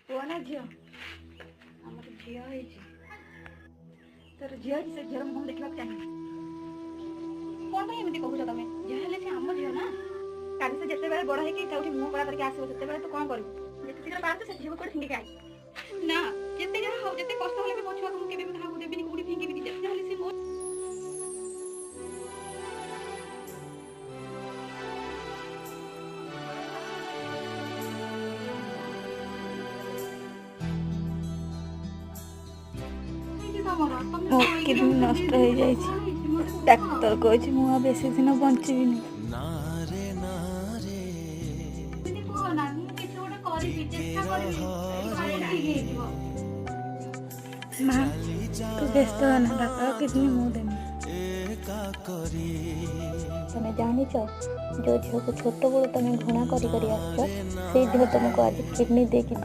पुआ ना झील आम झील हो तोर झील से झील मुझे देखा चाहिए कौन भाई एमती कहूच तुम जहाँ से आम झील ना काली से जिते बड़े बड़ होगी मुँह कड़ा करके आसो से तू कौन कर शीघ्र पार से झील कौटे फिंगिक आई ना जिते जहाँ हो जिते कष्ट होले मो छुआ को मुझे क्या देवी कौटी फिंगी जिते सी मो मो किडनी नष्ट हो जाए डाक्तर कहे मुझे बेस दिन बंचबी माँ तू व्यस्त होना डाक्तर किडनी मुझे तमें जानिच जो झील को छोट बड़ू तुम घृणा कर झील तुमको आज किडनी दे कि